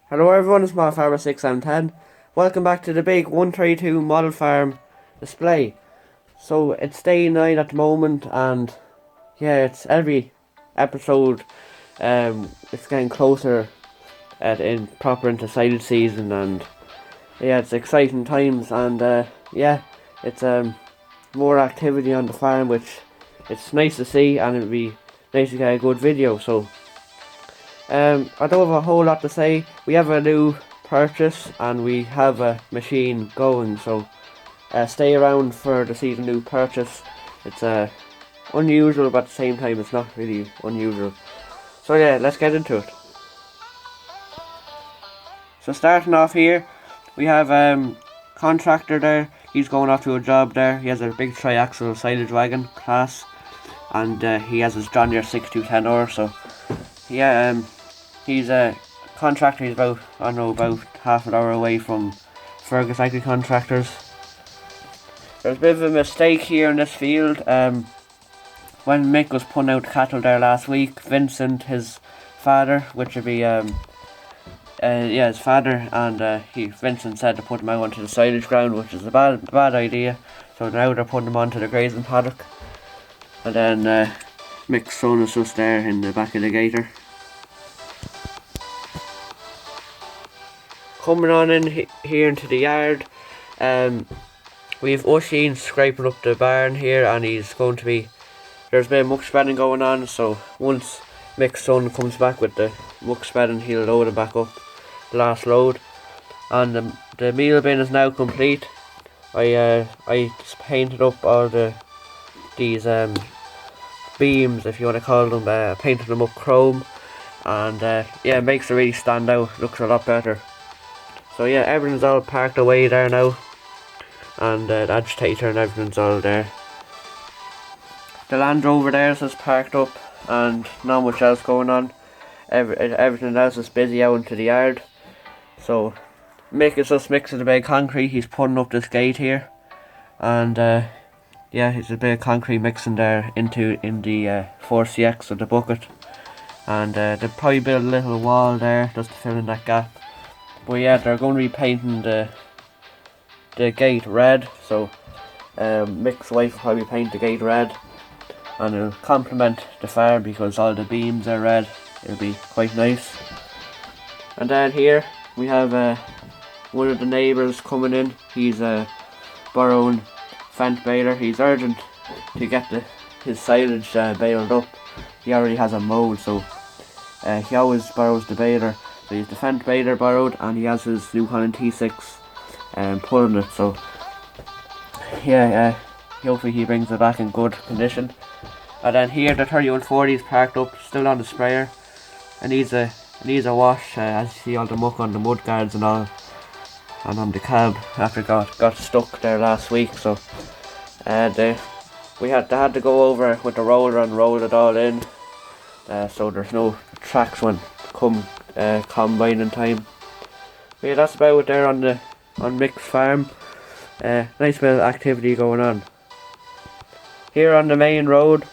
Hello everyone, it's my Farmer 6 and 10. Welcome back to the big 132 model farm display. So it's day 9 at the moment, and yeah, it's every episode it's getting closer proper into silage season, and yeah, it's exciting times, and yeah, it's more activity on the farm, which it's nice to see, and it'd be nice to get a good video. So I don't have a whole lot to say. We have a new purchase and we have a machine going, so stay around to see the new purchase. It's unusual, but at the same time it's not really unusual. So yeah, let's get into it. So starting off here, we have contractor there. He's going off to a job there. He has a big tri-axle silage wagon class, and he has his John Deere 6210R. So yeah, he's a contractor. He's about half an hour away from Fergus Contractors. There's a bit of a mistake here in this field. When Mick was putting out cattle there last week, Vincent, his father, which would be his father, and Vincent said to put him out onto the silage ground, which is a bad idea. So now they're putting him onto the grazing paddock, and then Mick's son is just there in the back of the gator. Coming on in here into the yard, we have Oisin scraping up the barn here, and he's going to be, there's been muck spreading going on, so once Mick's son comes back with the muck spreading, he'll load it back up, the last load. And the meal bin is now complete. I just painted up all these beams, if you want to call them, painted them up chrome, and yeah, it makes it really stand out, looks a lot better. So yeah, everything's all parked away there now, and the agitator and everything's all there. The Land Rover there is just parked up, and not much else going on. Everything else is busy out into the yard. So Mick is just mixing a bit of concrete. He's putting up this gate here, and yeah, it's a bit of concrete mixing there in the forestry of the bucket, and they'll probably build a little wall there just to fill in that gap. But yeah, they're going to be painting the gate red, so Mick's wife will probably paint the gate red, and it'll complement the farm because all the beams are red. It'll be quite nice. And then here we have one of the neighbours coming in. He's borrowing fent baler. He's urgent to get his silage baled up. He already has a mould, so he always borrows the baler. So he's the fent baler borrowed, and he has his New Holland T6 pulling it. So yeah, hopefully he brings it back in good condition. And then here the 3140 is parked up, still on the sprayer. It needs a wash, as you see all the muck on the mud guards and all, and on the cab after it got stuck there last week. So they had to go over with the roller and roll it all in, so there's no tracks when combining time. But yeah, that's about it there on Mick's farm. Nice bit of activity going on. Here on the main road,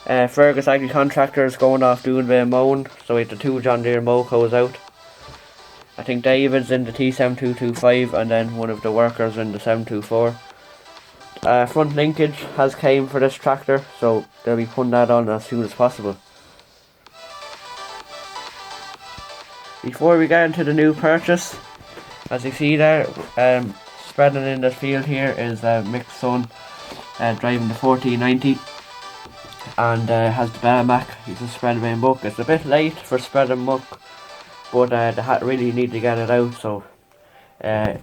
Fergus Contractors going off doing a bit of mowing, so we have the two John Deere Mocos out. I think David's in the T7225, and then one of the workers in the 724. Front linkage has came for this tractor, so they'll be putting that on as soon as possible. Before we get into the new purchase, as you see there, spreading in the field here is Mick's son, driving the 1490, and has the Baler Mac. He's just spreading a muck. It's a bit late for spreading muck, but they really need to get it out, so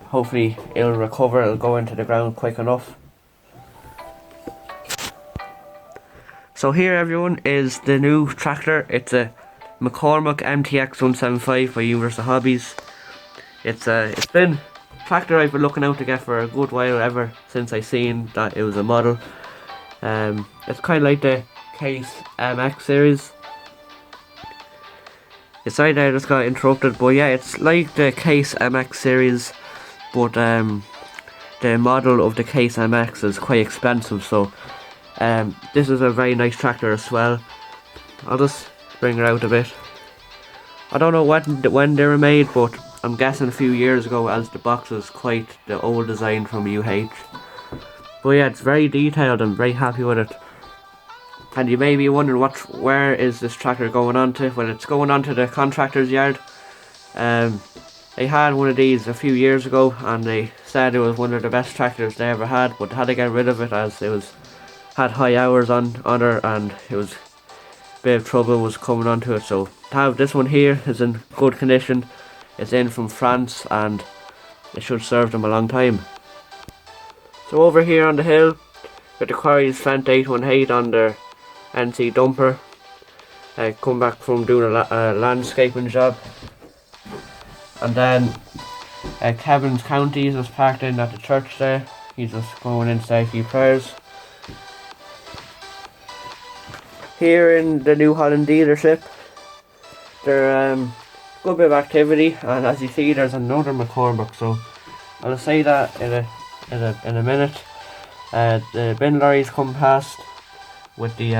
hopefully it'll recover, it'll go into the ground quick enough. So here everyone is the new tractor. It's a McCormick MTX 175 by Universal Hobbies. It's been a tractor I've been looking out to get for a good while, ever since I seen that it was a model. It's kind of like the Case MX series. Sorry there, I just got interrupted, but yeah, it's like the Case MX series, but the model of the Case MX is quite expensive, so this is a very nice tractor as well. I'll just bring her out a bit. I don't know when they were made, but I'm guessing a few years ago, as the box is quite the old design from UH. But yeah, it's very detailed. I'm very happy with it. And you may be wondering where is this tractor going on to? Well, it's going on to the Contractors Yard. They had one of these a few years ago, and they said it was one of the best tractors they ever had, but they had to get rid of it as it had high hours on her, and it was a bit of trouble was coming onto it. So to have this one here is in good condition. It's in from France, and it should serve them a long time. So over here on the hill, with the quarry's Fent 818 on their NC dumper, come back from doing a landscaping job. And then Kevin's Counties was parked in at the church there. He's just going in to say a few prayers. Here in the New Holland dealership, there's a good bit of activity, and as you see, there's another McCormick. So I'll say that in a minute. The bin lorries come past with the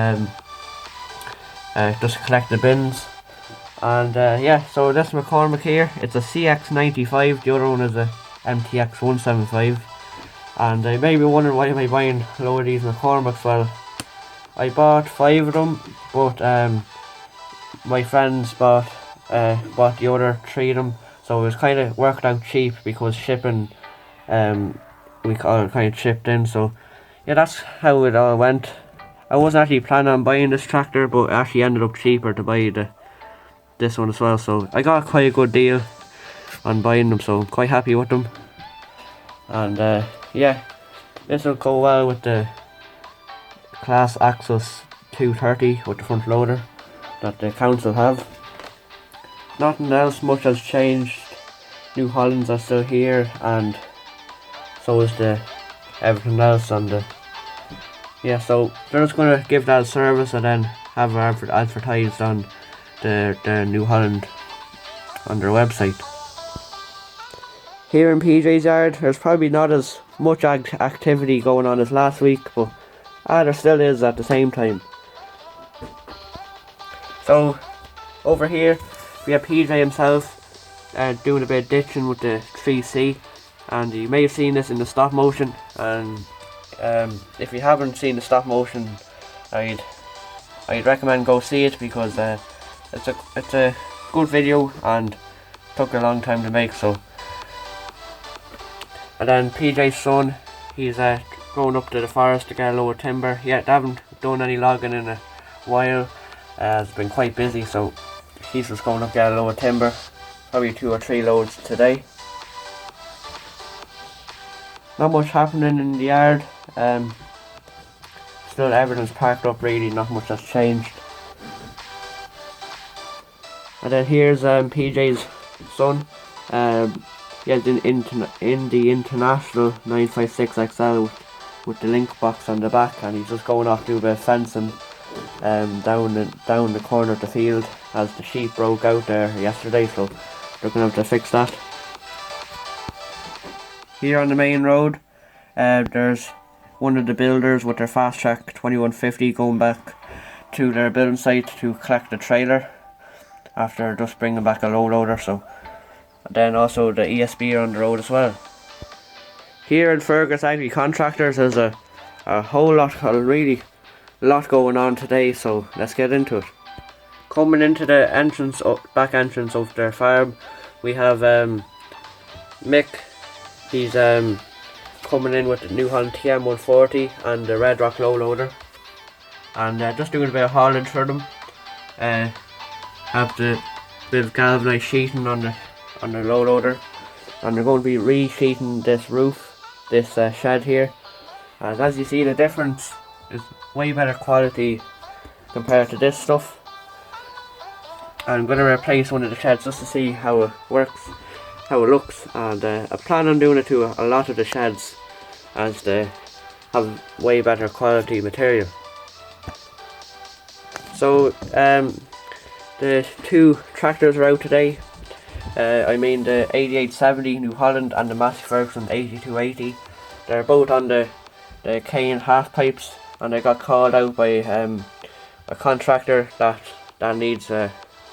just to collect the bins. And yeah, so this McCormick here, it's a CX95, the other one is a MTX 175. And you may be wondering, why am I buying a load of these McCormicks? Well, I bought 5 of them, but my friends bought the other 3 of them, so it was kind of worked out cheap because shipping, we kind of chipped in. So yeah, that's how it all went. I wasn't actually planning on buying this tractor, but it actually ended up cheaper to buy this one as well, so I got quite a good deal on buying them, so I'm quite happy with them. And yeah, this will go well with the Class Axis 230 with the front loader that the council have. Nothing else much has changed. New Hollands are still here, and so is everything else on the. Yeah, so they're just going to give that a service and then have it advertised on the New Holland on their website. Here in PJs Yard, there's probably not as much activity going on as last week, but there still is at the same time. So over here we have PJ himself doing a bit of ditching with the 3C, and you may have seen this in the stop motion. And if you haven't seen the stop motion, I'd recommend go see it, because it's a good video and took a long time to make. So, and then PJ's son, he's going up to the forest to get a load of timber. Yeah, they haven't done any logging in a while. It's been quite busy, so he's just going up to get a load of timber, probably 2 or 3 loads today. Not much happening in the yard. Still everything's parked up really, not much has changed. And then here's PJ's son. Yeah, in the International 956XL with the link box on the back, and he's just going off to do a bit of fencing down the corner of the field, as the sheep broke out there yesterday, so they're going to have to fix that. Here on the main road, there's one of the builders with their Fasttrack 2150 going back to their building site to collect the trailer after just bringing back a low loader. So, and then also the ESB are on the road as well. Here in Fergus, actually, Contractors, there's a whole lot, really lot going on today, so let's get into it. Coming into the entrance, back entrance of their farm, we have Mick. He's coming in with the New Holland TM140 and the Red Rock low loader, and just doing a bit of haulage for them. Have the bit of galvanised sheeting on the low loader, and they're going to be re-sheeting this roof, this shed here. And as you see, the difference is way better quality compared to this stuff. I'm going to replace one of the sheds just to see how it works, how it looks, and I plan on doing it to a lot of the sheds, as they have way better quality material. So the 2 tractors are out today. I mean the 8870 New Holland and the Massey Ferguson 8280. They're both on the cane half pipes, and they got called out by a contractor that needs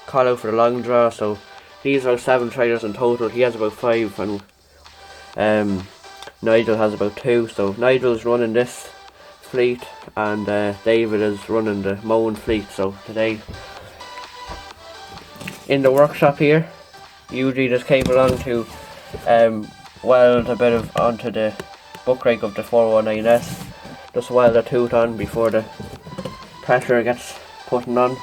call out for the long draw. So these are 7 trailers in total. He has about 5, and Nigel has about 2. So Nigel's running this fleet, and David is running the mowing fleet. So today in the workshop here, usually just came along to weld a bit of onto the buck rake of the 419S, just weld a tooth on before the pressure gets put on.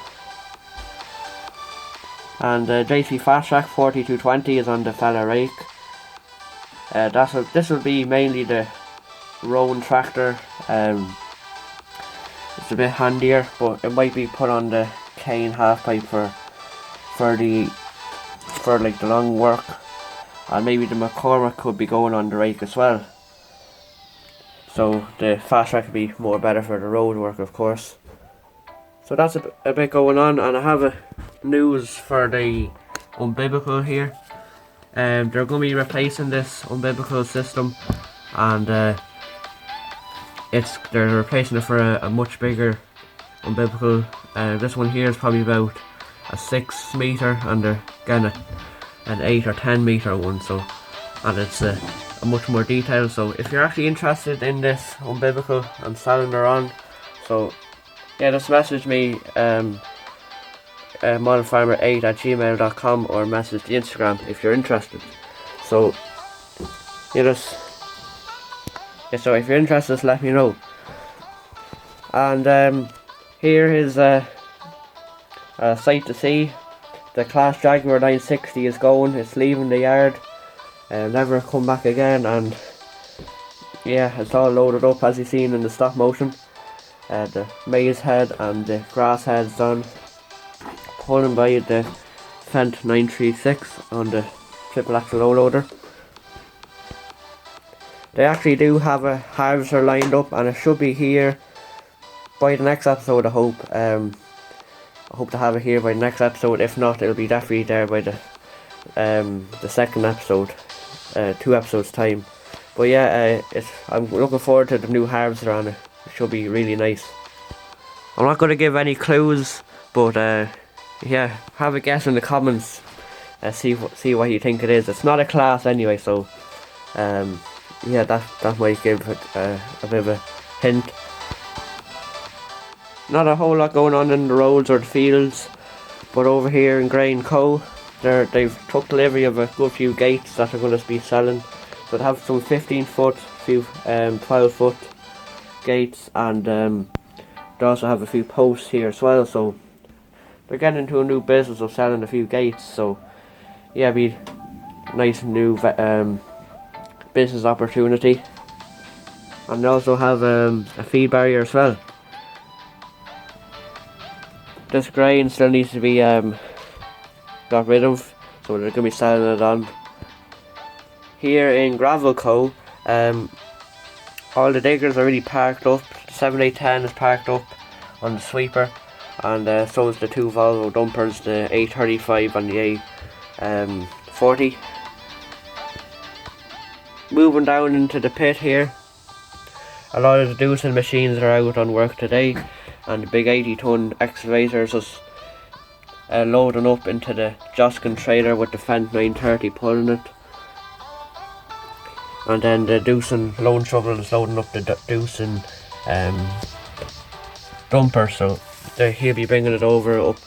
And JC Fasttrack 4220 is on the fella Rake. This will be mainly the roan tractor. It's a bit handier, but it might be put on the cane half pipe for like the long work, and maybe the McCormick could be going on the Rake as well. So the Fasttrack could be more better for the road work, of course. So that's a bit going on, and I have a news for the Unbiblical here. They're going to be replacing this Unbiblical system, and they're replacing it for a much bigger Unbiblical. This one here is probably about a 6 meter, and they're getting an 8 or 10 meter one. So, and it's a much more detailed. So if you're actually interested in this Unbiblical and selling her on, so yeah, just message me modernfarmer8@gmail.com, or message the Instagram if you're interested. So so if you're interested, just let me know. And here is a sight to see. The Class Jaguar 960 is going. It's leaving the yard and never come back again. And yeah, it's all loaded up as you've seen in the stop motion. The maize head and the grass head's done, pulling by the Fent 936 on the triple axle low loader. They actually do have a harvester lined up, and it should be here by the next episode. I hope to have it here by the next episode. If not, it'll be definitely there by the second episode, 2 episodes time. But yeah, I'm looking forward to the new harvester on it. It should be really nice. I'm not going to give any clues, but yeah, have a guess in the comments. See what you think it is. It's not a class anyway, so yeah, that might give a bit of a hint. Not a whole lot going on in the roads or the fields, but over here in Grain Co, they've took delivery of a good few gates that are going to be selling. So they have some 15-foot, few 12-foot gates, and they also have a few posts here as well. So they're getting into a new business of selling a few gates. So yeah, it'd be nice new business opportunity. And they also have a feed barrier as well. This grain still needs to be got rid of, so they're going to be selling it on. Here in Gravel Co, all the diggers are really parked up. The 7810 is parked up on the sweeper, and so is the 2 Volvo dumpers, the A35 and the A40. Moving down into the pit here, a lot of the doosan machines are out on work today, and the big 80-ton excavators just loading up into the Joskin trailer with the Fent 930 pulling it. And then the doosan loan shovel is loading up the doosan dumper, so he'll be bringing it over up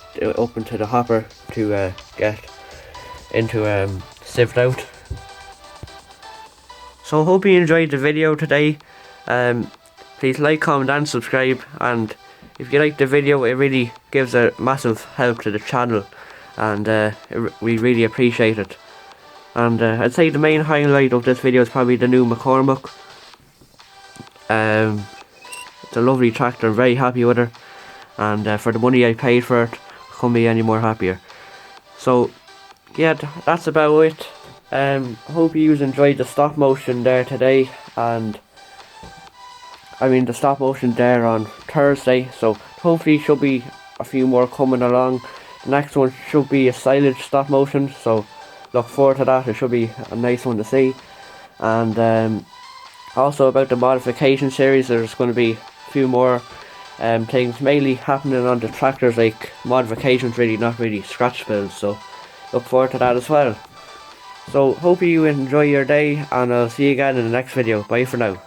into the hopper to get into sieved out. So I hope you enjoyed the video today. Please like, comment and subscribe, and if you like the video, it really gives a massive help to the channel, and we really appreciate it. And I'd say the main highlight of this video is probably the new McCormick. It's a lovely tractor, I'm very happy with her, and for the money I paid for it, I couldn't be any more happier. So yeah, that's about it. I hope you enjoyed the stop motion there today, and I mean the stop motion there on Thursday, so hopefully should be a few more coming along. The next one should be a silage stop motion, so look forward to that. It should be a nice one to see. And also about the modification series, there's going to be a few more things mainly happening on the tractors, like modifications really, not really scratch builds, so look forward to that as well. So hope you enjoy your day, and I'll see you again in the next video. Bye for now.